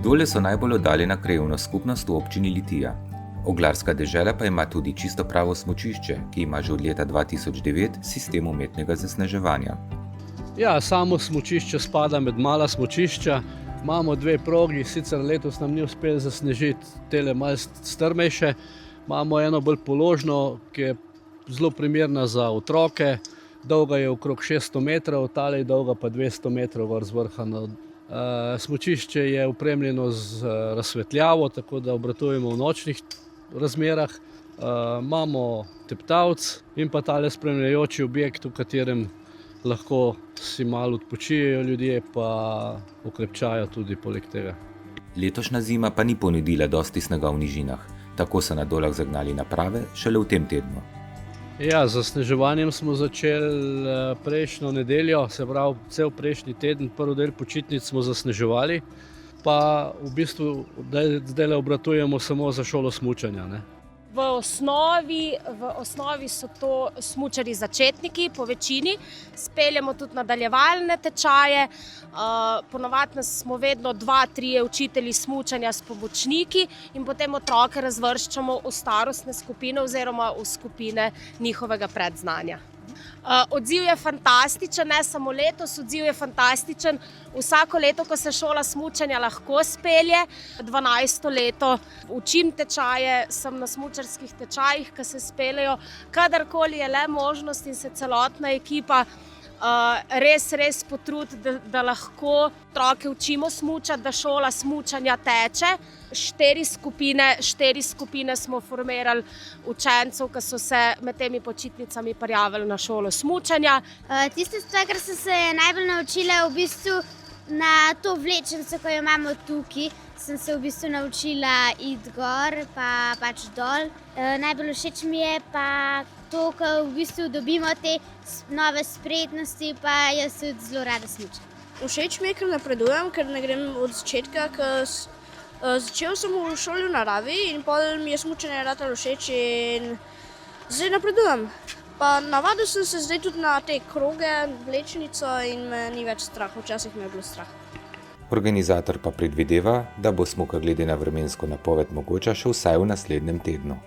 Tole so najbolj oddaljena krajevna skupnost v občini Litija. Oglarska dežela pa ima tudi čisto pravo smučišče, ki ima že od leta 2009 sistem umetnega zasneževanja. Ja, samo smučišče spada med mala smučišča. Imamo 2 progi, sicer letos nam ni uspelo zasnežiti tele malo strmejše. Imamo eno bolj položno, ki je zelo primerna za otroke. Dolga je okrog 600 metrov, tale je dolga pa 200 metrov gor z vrha. Smučišče je opremljeno z razsvetljavo, tako da obratujemo v nočnih razmerah. Imamo teptalc in pa tale spremljajoči objekt, v katerem lahko si malo odpočijejo ljudje, pa okrepčajo tudi poleg tega. Letošnja zima pa ni ponudila dosti snega v nižinah, tako so na Dolah zagnali naprave šele v tem tednu. Ja, z zasneževanjem smo začeli prejšnjo nedeljo, se pravi cel prejšnji teden, prvi del počitnic smo zasneževali, pa v bistvu zdaj obratujemo samo za šolo smučanja, ne. V osnovi so to smučarji začetniki, po večini. Speljemo tudi nadaljevalne tečaje. Ponavadi smo vedno 2-3 učitelji smučanja s pomočniki in potem otroke razvrščamo v starostne skupine oziroma v skupine njihovega predznanja. Odziv je fantastičen, ne samo letos, odziv je fantastičen. Vsako leto, ko se šola smučanja lahko spelje, 12. leto učim tečaje, sem na smučarskih tečajih, ki se speljejo, kadarkoli je le možnost in se celotna ekipa res potrudi, da lahko otroke učimo smučati, da šola smučanja teče. 4 skupine smo formirali učencev, ki so se med temi počitnicami prijavili na šolo smučanja. Tista stvar, kar sem se najbolj naučila, v bistvu na to vlečnico, ko jo imamo tukaj, sem se v bistvu naučila iti gor pa pač dol. Najbolj všeč mi je pa to, ko v bistvu dobimo te nove spretnosti, pa jaz tudi zelo rada smučam. Všeč mi je, ker napredujem, ker ne grem od začetka, ker začel sem v šoli v naravi in potem mi je smučanje ratalo všeč in zdaj napredujem. Pa navadil sem se zdaj tudi na te kroge, vlečnico in me ni več strah, včasih me je bilo strah. Organizator pa predvideva, da bo smuka glede na vremensko napoved mogoča še vsaj v naslednjem tednu.